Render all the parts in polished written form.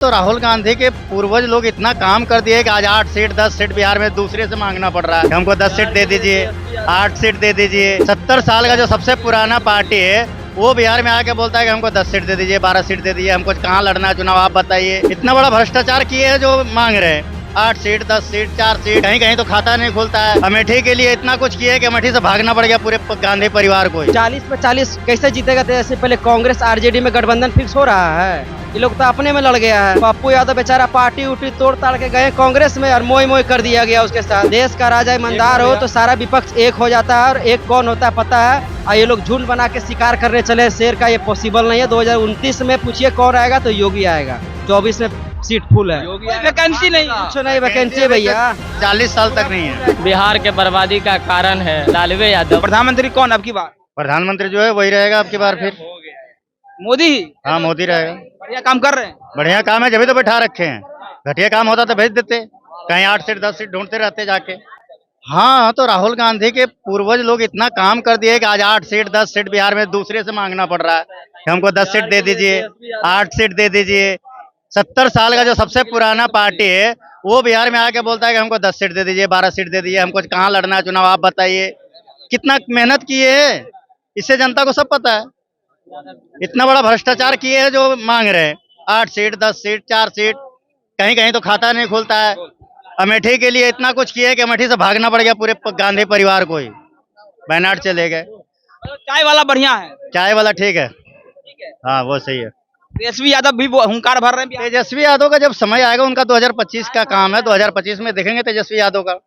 तो राहुल गांधी के पूर्वज लोग इतना काम कर दिए कि आज 8 सीट 10 सीट बिहार में दूसरे से मांगना पड़ रहा है। हमको 10 सीट दे दीजिए, 8 सीट दे दीजिए। 70 साल का जो सबसे पुराना पार्टी है वो बिहार में आके बोलता है कि हमको 10 सीट दे दीजिए, 12 सीट दे दीजिए। हमको कहाँ लड़ना है चुनाव, आप बताइए। इतना बड़ा भ्रष्टाचार किए है जो मांग रहे हैं 8 सीट 10 सीट 4 सीट। कहीं कहीं तो खाता नहीं खुलता है। अमेठी के लिए इतना कुछ किया है कि अमेठी से भागना पड़ गया पूरे गांधी परिवार को। 40 में 40 कैसे जीतेगा? तो ऐसे पहले कांग्रेस आरजेडी में गठबंधन फिक्स हो रहा है। ये लोग तो अपने में लड़ गया है। पप्पू यादव बेचारा पार्टी उठी तोड़ ताड़ के गए कांग्रेस में और मोई मोई कर दिया गया उसके साथ। देश का राजा ईमानदार हो तो सारा विपक्ष एक हो जाता है, और एक कौन होता है पता है। और ये लोग झुंड बना के शिकार करने चले शेर का, ये पॉसिबल नहीं है। 2029 में पूछिए कौन आएगा तो योगी आएगा। 24 में सीट फुल है, वैकेंसी नहीं, कुछ नहीं वैकेंसी है भैया। 40 साल तक नहीं है। बिहार के बर्बादी का कारण है लालू यादव। प्रधानमंत्री कौन अब की बार? प्रधानमंत्री जो है वही रहेगा अब की बार फिर। मोदी ही हाँ, मोदी रहेगा। बढ़िया काम कर रहे हैं। बढ़िया काम है, जब तो बैठा रखे हैं। घटिया काम होता तो भेज देते, कहीं 8 सीट 10 सीट ढूंढते रहते जाके। हाँ, तो राहुल गांधी के पूर्वज लोग इतना काम कर दिए कि आज 8 सीट 10 सीट बिहार में दूसरे से मांगना पड़ रहा है कि हमको 10 सीट दे दीजिए, 8 सीट दे दीजिए। 70 साल का जो सबसे पुराना पार्टी है वो बिहार में आके बोलता है कि हमको 10 सीट दे दीजिए, 12 सीट दे दीजिए। हमको कहाँ लड़ना है चुनाव, आप बताइए। कितना मेहनत किए है, इससे जनता को सब पता है। इतना बड़ा भ्रष्टाचार किए है जो मांग रहे हैं 8 सीट 10 सीट 4 सीट। कहीं कहीं तो खाता नहीं खुलता है। अमेठी के लिए इतना कुछ किया है कि अमेठी से भागना पड़ गया पूरे गांधी परिवार को ही। वायनाड चले गए। चाय वाला बढ़िया है। चाय वाला ठीक है, हाँ वो सही है। तेजस्वी यादव भी हुंकार भर रहे हैं। तेजस्वी यादव का जब समय आएगा, उनका 2025 का काम है, 2025 में देखेंगे तेजस्वी यादव का।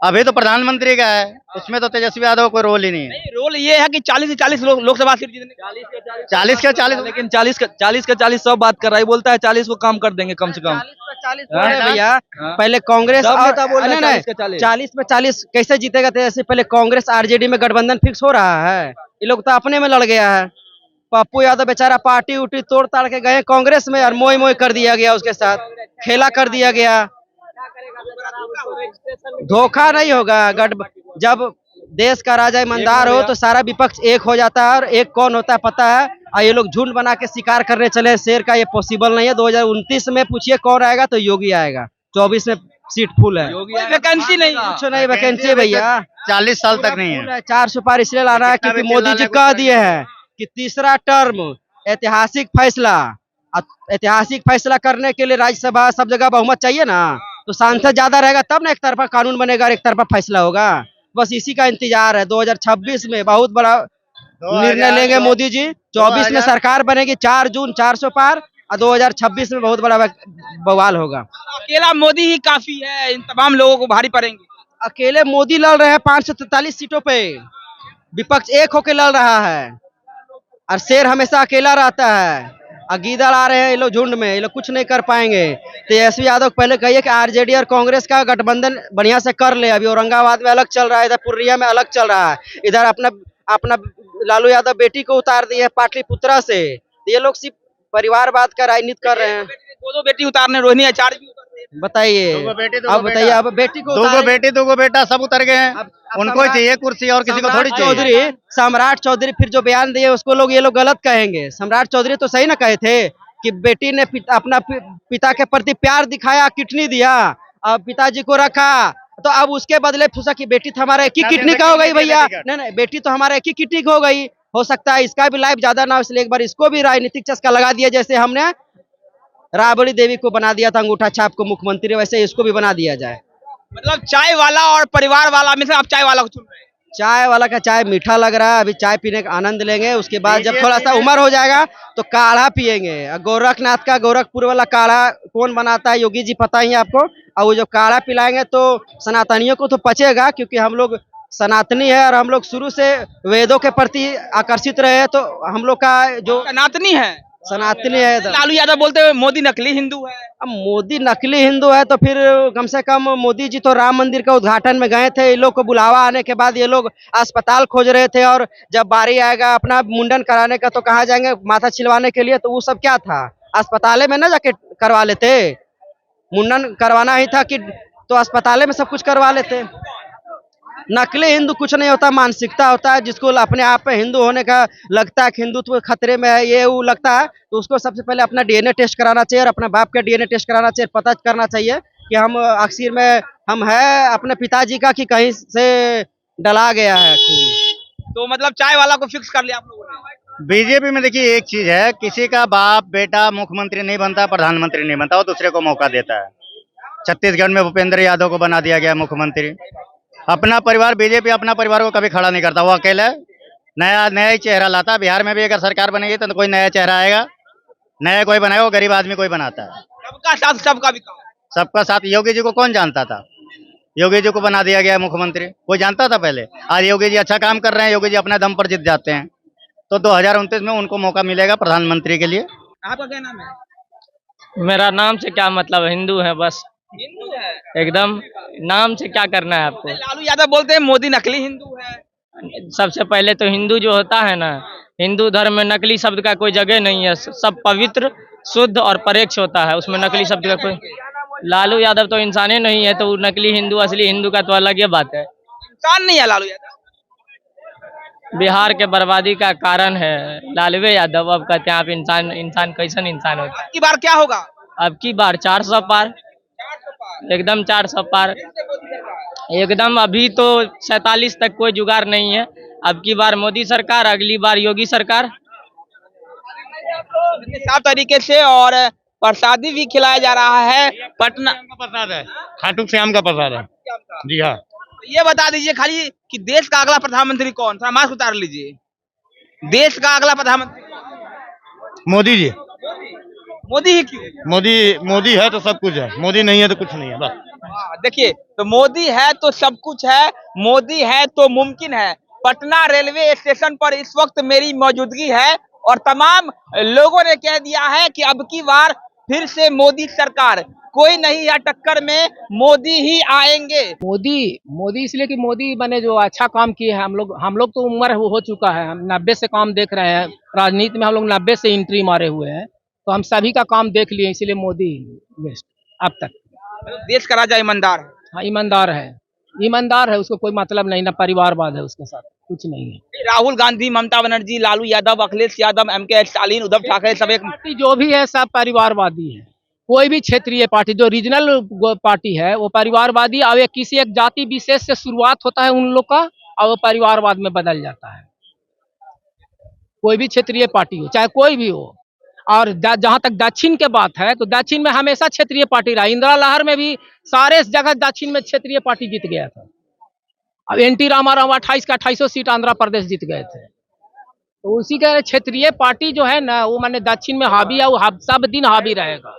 अभी तो प्रधानमंत्री का है, उसमें तो तेजस्वी यादव का कोई रोल ही नहीं है। रोल ये है कि 40 से 40 लोकसभा सीट जीतने। 40 का 40, लेकिन 40 का 40 सब बात कर रहा है। बोलता है 40 को काम कर देंगे कम से कम। 40 भैया। पहले कांग्रेस सब नेता बोल रहे हैं नहीं, 40 का 40। 40 में 40 कैसे जीतेगा? तो ऐसे पहले कांग्रेस आरजेडी में गठबंधन फिक्स हो रहा है। ये लोग तो अपने में लड़ गया है। पप्पू यादव बेचारा पार्टी उठी तोड़ ताड़ के गए कांग्रेस में और मोई मोई कर दिया गया उसके साथ, खेला कर दिया गया। धोखा नहीं होगा। जब देश का राजा ईमानदार हो तो सारा विपक्ष एक हो जाता है, और एक कौन होता है पता है। और ये लोग झुंड बना के शिकार करने चले शेर का, ये पॉसिबल नहीं है। 2029 में पूछिए कौन आएगा तो योगी आएगा। 24 में सीट फुल है, वैकेंसी नहीं, कुछ नहीं वैकेंसी है भैया। 40 साल तक नहीं है। 4 सुपार इसलिए ला रहा है क्योंकि मोदी जी कह दिए हैं कि तीसरा टर्म ऐतिहासिक फैसला करने के लिए राज्यसभा सब जगह बहुमत चाहिए ना। तो सांसद ज्यादा रहेगा तब ना एक तरफा कानून बनेगा और एक तरफा फैसला होगा। बस इसी का इंतजार है। 2026 में बहुत बड़ा निर्णय लेंगे मोदी जी। 24 में सरकार बनेगी, 4 जून 400 पार, और 2026 में बहुत बड़ा बवाल होगा। अकेला मोदी ही काफी है, इन तमाम लोगों को भारी पड़ेंगे। अकेले मोदी लड़ रहे हैं 543 सीटों पे। विपक्ष एक होके लड़ रहा है, और शेर हमेशा अकेला रहता है। और गीदड़ आ रहे हैं ये लोग झुंड में, ये लोग कुछ नहीं कर पाएंगे। तेजस्वी यादव पहले कहिए कि आरजेडी और कांग्रेस का गठबंधन बढ़िया से कर ले। अभी औरंगाबाद में अलग चल रहा है, इधर पूर्णिया में अलग चल रहा है। इधर अपना लालू यादव बेटी को उतार दिए पाटलिपुत्रा से। ये लोग सिर्फ परिवारवाद का राजनीति कर रहे हैं। 2 बेटी उतारने, रोहिणी आचार्य भी उतारने। बताइए अब बताइए, अब बेटी को 2 बेटी 2 बेटा सब उतर गए हैं। उनको ही चाहिए कुर्सी, और किसी को थोड़ी चाहिए। सम्राट चौधरी फिर जो बयान दिए उसको लोग ये लोग गलत कहेंगे। सम्राट चौधरी तो सही ना कहे थे कि बेटी ने अपना पिता के प्रति प्यार दिखाया, किडनी दिया, अब पिताजी को रखा। तो अब उसके बदले फूसा की बेटी तो हमारा एक ही किडनी का हो गई भैया। नहीं, बेटी तो हमारा एक ही किडनी का हो गई। हो सकता है इसका भी लाइफ ज्यादा ना हो, इसलिए एक बार इसको भी राजनीतिक चस्का लगा दिया। जैसे हमने राबड़ी देवी को बना दिया था अंगूठा छाप को मुख्यमंत्री, वैसे इसको भी बना दिया जाए। मतलब चाय वाला और परिवार वाला में से आप चाय वाला को चुन रहे हैं। चाय वाला का चाय मीठा लग रहा है, अभी चाय पीने का आनंद लेंगे। उसके बाद जब थोड़ा सा उम्र हो जाएगा तो काढ़ा पियेंगे। गोरखनाथ का गोरखपुर वाला काढ़ा कौन बनाता है, योगी जी पता ही है आपको। और वो जो काढ़ा पिलाएंगे तो सनातनियों को तो पचेगा, क्योंकि हम लोग सनातनी है और हम लोग शुरू से वेदों के प्रति आकर्षित रहे हैं। तो हम लोग का जो सनातनी है, सनातनी है। लालू यादव बोलते हुए मोदी नकली हिंदू है। अब मोदी नकली हिंदू है तो फिर कम से कम मोदी जी तो राम मंदिर के उद्घाटन में गए थे। ये लोग को बुलावा आने के बाद ये लोग अस्पताल खोज रहे थे, और जब बारी आएगा अपना मुंडन कराने का तो कहाँ जाएंगे माथा छिलवाने के लिए। तो वो सब क्या था, अस्पताले में ना जाके करवा लेते। मुंडन करवाना ही था कि तो अस्पताले में सब कुछ करवा लेते। नकली हिंदू कुछ नहीं होता, मानसिकता होता है। जिसको अपने आप में हिंदू होने का लगता है कि हिंदुत्व खतरे में है, ये वो लगता है, तो उसको सबसे पहले अपना डीएनए टेस्ट कराना चाहिए और अपने बाप का डीएनए टेस्ट कराना चाहिए। पता करना चाहिए कि हम आखिर में हम है अपने पिताजी का कि कहीं से डला गया है खून। तो मतलब चाय वाला को फिक्स कर लिया आप लोगों ने। बीजेपी में देखिए एक चीज है, किसी का बाप बेटा मुख्यमंत्री नहीं बनता, प्रधानमंत्री नहीं बनता, वो दूसरे को मौका देता है। छत्तीसगढ़ में भूपेंद्र यादव को बना दिया गया मुख्यमंत्री। अपना परिवार, बीजेपी अपना परिवार को कभी खड़ा नहीं करता, वो अकेला नया नया ही चेहरा लाता है। बिहार में भी अगर सरकार बनेगी तो कोई नया चेहरा आएगा, नया कोई बनाएगा, वो गरीब आदमी कोई बनाता है। सबका साथ सबका विकास। सबका साथ योगी जी को कौन जानता था? योगी जी को बना दिया गया मुख्यमंत्री, कोई जानता था पहले? आज योगी जी अच्छा काम कर रहे हैं, योगी जी अपने दम पर जीत जाते हैं, तो 2029 में उनको मौका मिलेगा प्रधानमंत्री के लिए। आपका क्या नाम है? मेरा नाम से क्या मतलब, हिंदू है बस, हिंदू है। एकदम। नाम से क्या करना है आपको? लालू यादव बोलते हैं मोदी नकली हिंदू है। सबसे पहले तो हिंदू जो होता है ना, हिंदू धर्म में नकली शब्द का कोई जगह नहीं है। सब पवित्र, शुद्ध और परोक्ष होता है, उसमें नकली शब्द का कोई। लालू यादव तो इंसान ही नहीं है, तो वो नकली हिंदू असली हिंदू का तो अलग ही बात है। इंसान नहीं है लालू यादव। बिहार के बर्बादी का कारण है लालू यादव। अब कहते हैं आप इंसान, इंसान कैसन इंसान होता है? की बार क्या होगा? अब की बार 400 पार, एकदम 400 पार एकदम। अभी तो 47 तक कोई जुगाड़ नहीं है। अब की बार मोदी सरकार, अगली बार योगी सरकार। साफ तरीके से और प्रसादी भी खिलाया जा रहा है। पटना का प्रसाद है, खाटू श्याम का प्रसाद है। जी हाँ। ये बता दीजिए खाली कि देश का अगला प्रधानमंत्री कौन? थोड़ा मास्क उतार लीजिए। देश का अगला प्रधानमंत्री मोदी जी। मोदी ही क्यों? मोदी है तो सब कुछ है, मोदी नहीं है तो कुछ नहीं है बस। देखिए, तो मोदी है तो सब कुछ है, मोदी है तो मुमकिन है। पटना रेलवे स्टेशन पर इस वक्त मेरी मौजूदगी है और तमाम लोगों ने कह दिया है कि अब की बार फिर से मोदी सरकार, कोई नहीं है टक्कर में, मोदी ही आएंगे। मोदी इसलिए कि मोदी बने जो अच्छा काम किए हैं। हम लोग तो उम्र हो चुका है, हम 90 से काम देख रहे हैं राजनीति में। हम लोग 90 से एंट्री मारे हुए हैं, तो हम सभी का काम देख लिए, इसलिए मोदी बेस्ट अब तक। देश का राजा ईमानदार है। हाँ, ईमानदार है, उसको कोई मतलब नहीं, ना परिवारवाद है उसके साथ, कुछ नहीं है। राहुल गांधी, ममता बनर्जी, लालू यादव, अखिलेश यादव, एमके स्टालिन, उद्धव ठाकरे सब एक पार्टी जो भी है सब परिवारवादी है। कोई भी क्षेत्रीय पार्टी जो रीजनल पार्टी है वो परिवारवादी, और किसी एक जाति विशेष से शुरुआत होता है उन लोग का और वो परिवारवाद में बदल जाता है। कोई भी क्षेत्रीय पार्टी हो, चाहे कोई भी हो। और जहां तक दक्षिण के बात है, तो दक्षिण में हमेशा क्षेत्रीय पार्टी रहा। इंदिरा लहर में भी सारे जगह दक्षिण में क्षेत्रीय पार्टी जीत गया था। अब एनटी रामाराव 28 का 28 सीट आंध्र प्रदेश जीत गए थे। तो उसी का क्षेत्रीय पार्टी जो है ना, वो माने दक्षिण में हावी है, वो सब दिन हावी रहेगा।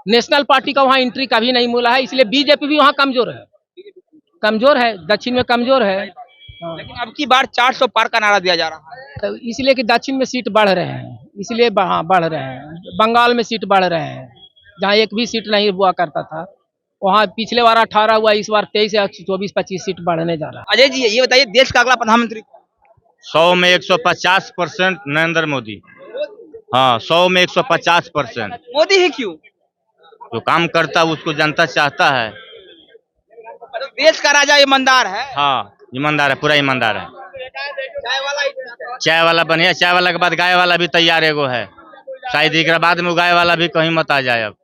नेशनल पार्टी का वहाँ एंट्री कभी नहीं मिला है, इसलिए बीजेपी भी वहाँ कमजोर है, दक्षिण में कमजोर है। लेकिन अब की बार 400 पार का नारा दिया जा रहा है। तो इसलिए कि दक्षिण में सीट बढ़ रहे हैं, इसलिए बढ़ रहे हैं। बंगाल में सीट बढ़ रहे हैं, जहाँ एक भी सीट नहीं हुआ करता था, वहाँ पिछले बार 18 हुआ, इस बार 23 या 24-25 सीट बढ़ने जा रहा है। अजय जी, ये बताइए देश का अगला प्रधानमंत्री 100 में 150% नरेंद्र मोदी। हाँ, 100 में 150%। मोदी ही क्यों? जो काम करता है उसको जनता चाहता है। देश का राजा ईमानदार है। हाँ, ईमानदार है, पूरा ईमानदार है। चाय वाला ही ठीक है। चाय वाला बढ़िया, चाय वाला के बाद गाय वाला भी तैयार एगो है, शायद एक बाद में गाय वाला भी कहीं मत आ जाए। अब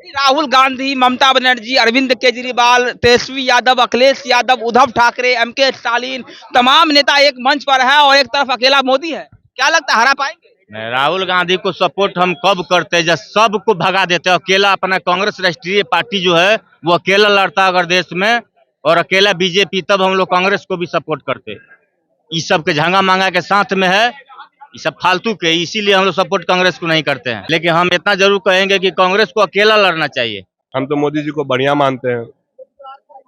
राहुल गांधी, ममता बनर्जी, अरविंद केजरीवाल, तेजस्वी यादव, अखिलेश यादव, उद्धव ठाकरे, एमके स्टालिन, तमाम नेता एक मंच पर है और एक तरफ अकेला मोदी है। क्या लगता है हरा पाएंगे? नहीं, राहुल गांधी को सपोर्ट हम कब करते जब सबको भगा देते। अकेला अपना कांग्रेस राष्ट्रीय पार्टी जो है वो अकेला लड़ता अगर देश में, और अकेला बीजेपी, तब हम लोग कांग्रेस को भी सपोर्ट करते। इस सब के झांगा मांगा के साथ में है, ये सब फालतू के, इसीलिए हम लोग सपोर्ट कांग्रेस को नहीं करते हैं। लेकिन हम इतना जरूर कहेंगे कि कांग्रेस को अकेला लड़ना चाहिए। हम तो मोदी जी को बढ़िया मानते हैं।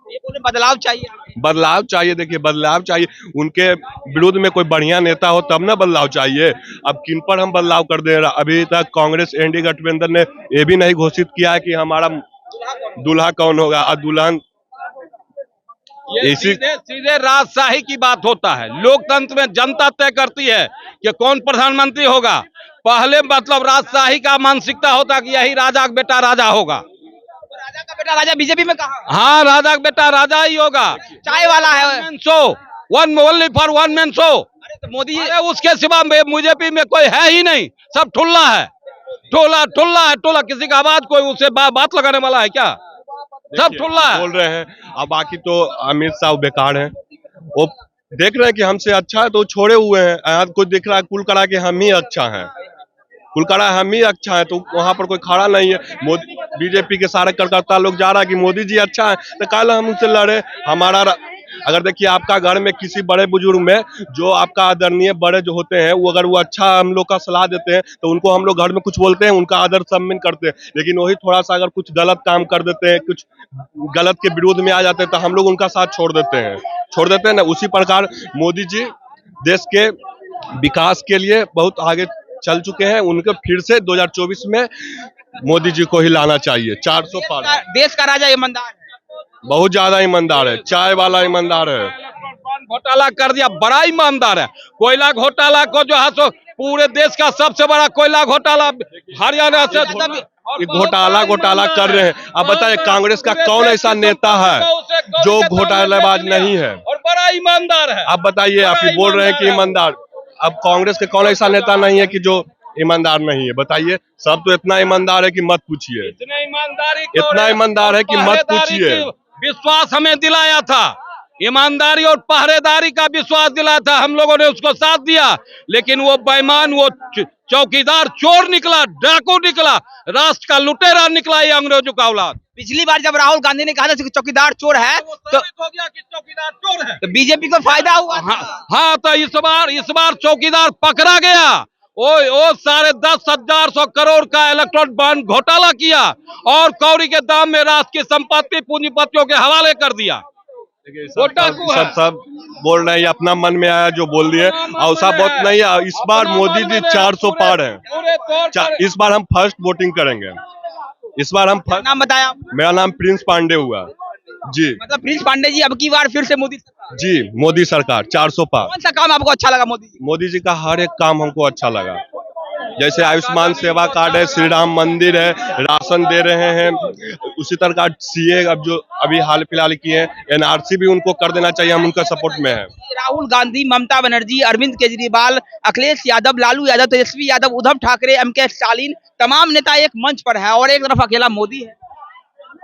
ये बोले बदलाव चाहिए। बदलाव चाहिए, देखिए बदलाव चाहिए। उनके विरुद्ध में कोई बढ़िया नेता हो तब ना बदलाव चाहिए। अब किन पर हम बदलाव कर दे रहा? अभी तक कांग्रेस एनडीए गठबंधन ने ये भी नहीं घोषित किया है कि हमारा दूल्हा कौन होगा और दुल्हन। ये सीधे राजशाही की बात होता है। लोकतंत्र में जनता तय करती है कि कौन प्रधानमंत्री होगा। पहले मतलब राजशाही का मानसिकता होता कि यही राजा का बेटा राजा होगा। राजा का बेटा राजा बीजेपी में कहा? हाँ, राजा का बेटा राजा ही होगा। चाय वाला है। One only for one man show. अरे तो मोदी अरे उसके सिवा बीजेपी में कोई है ही नहीं, सब ठुल्ला है, ठुल्ला। किसी का आवाज कोई उससे बात लगाने वाला है क्या? सब ठुल्ला है। बोल रहे हैं। अब बाकी तो अमित शाह बेकार हैं। वो देख रहे हैं कि हमसे अच्छा है तो छोड़े हुए हैं। आज कोई देख रहा है कुल करा के हम ही अच्छा है, कुल करा हम ही अच्छा है, तो वहां पर कोई खड़ा नहीं है। मोदी बीजेपी के सारे कार्यकर्ता लोग जा रहा है कि मोदी जी अच्छा है, तो कल हम उनसे लड़े। हमारा अगर देखिए आपका घर में किसी बड़े बुजुर्ग में जो आपका आदरणीय बड़े जो होते हैं, वो अगर वो अच्छा हम लोग का सलाह देते हैं तो उनको हम लोग घर में कुछ बोलते हैं, उनका आदर सम्मान करते हैं। लेकिन वही थोड़ा सा अगर कुछ गलत काम कर देते हैं, कुछ गलत के विरोध में आ जाते हैं, तो हम लोग उनका साथ छोड़ देते हैं ना। उसी प्रकार मोदी जी देश के विकास के लिए बहुत आगे चल चुके हैं। उनको फिर से 2024 में मोदी जी को ही लाना चाहिए। 400 पार। देश का राजा ईमानदार है, बहुत ज्यादा ईमानदार है, चाय वाला ईमानदार है। घोटाला कर दिया, बड़ा ईमानदार है। कोयला घोटाला को जो है सो पूरे देश का सबसे बड़ा कोयला घोटाला हरियाणा से घोटाला कर रहे हैं। अब बताइए कांग्रेस का कौन ऐसा नेता है जो घोटालाबाज नहीं है? और बड़ा ईमानदार है। आप बताइए, आप ही बोल रहे हैं कि ईमानदार। अब कांग्रेस के कौन ऐसा नेता नहीं है कि जो ईमानदार नहीं है? बताइए। सब तो इतना ईमानदार है कि मत पूछिए, इतना ईमानदार है कि मत पूछिए। विश्वास हमें दिलाया था, ईमानदारी और पहरेदारी का विश्वास दिलाया था, हम लोगों ने उसको साथ दिया। लेकिन वो बेईमान, वो चौकीदार चोर निकला, डाकू निकला, राष्ट्र का लुटेरा निकला, ये अंग्रेजों का औलाद। पिछली बार जब राहुल गांधी ने कहा था कि चौकीदार चोर है तो हो गया कि चौकीदार चोर है, तो बीजेपी को फायदा हुआ। हाँ, तो इस बार चौकीदार पकड़ा गया। वो 10,500 करोड़ का इलेक्ट्रॉनिक बॉन्ड घोटाला किया और कौड़ी के दाम में राष्ट्र की संपत्ति पूंजीपतियों के हवाले कर दिया। सब बोल रहे हैं, अपना मन में आया जो बोल दिए। ऐसा बहुत नहीं है। इस बार मोदी जी 400 पार है। इस बार हम फर्स्ट वोटिंग करेंगे। इस बार हम नाम बताया? मेरा नाम प्रिंस पांडे हुआ जी। मतलब प्रिंस पांडे जी अब की बार फिर से मोदी सरकार? जी, मोदी सरकार 400 पार। कौन सा काम आपको अच्छा लगा मोदी जी? मोदी जी का हर एक काम हमको अच्छा लगा। जैसे आयुष्मान सेवा कार्ड है, श्री राम मंदिर है, राशन दे रहे हैं। उसी तरह का सीए अब जो अभी हाल फिलहाल किए हैं, एनआरसी भी उनको कर देना चाहिए। हम उनका सपोर्ट में है। राहुल गांधी, ममता बनर्जी, अरविंद केजरीवाल, अखिलेश यादव, लालू यादव, तेजस्वी यादव, उद्धव ठाकरे, एमके स्टालिन, तमाम नेता एक मंच पर है और एक तरफ अकेला मोदी है।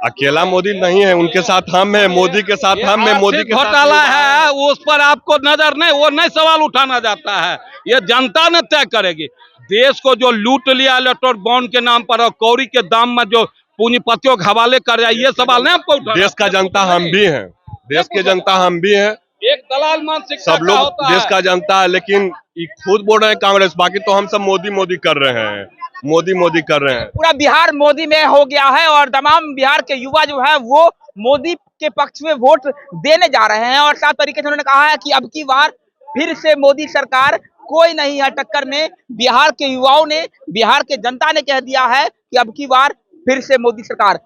अकेला मोदी नहीं है, उनके साथ हम है, मोदी के साथ हम है। मोदी के घोटाला है उस पर आपको नजर नहीं, वो नहीं सवाल उठाना जाता है, ये जनता ने तय करेगी। देश को जो लूट लिया इलेक्ट्रॉनिक बॉन्ड के नाम पर और कौड़ी के दाम में जो पूंजीपतियों के हवाले कर रहा है, ये सवाल नहीं आपको उठाना। देश का जनता हम भी हैं, देश के जनता हम भी हैं। एक दलाल मानसिकता सब लोग देश का जनता है, लेकिन ये खुद बोल रहे हैं कांग्रेस, बाकी तो हम सब मोदी कर रहे हैं, मोदी कर रहे हैं। पूरा बिहार मोदी में हो गया है और तमाम बिहार के युवा जो है वो मोदी के पक्ष में वोट देने जा रहे हैं। और साथ तरीके से उन्होंने कहा है कि अब की बार फिर से मोदी सरकार, कोई नहीं है टक्कर में। बिहार के युवाओं ने, बिहार के जनता ने कह दिया है कि अब की बार फिर से मोदी सरकार।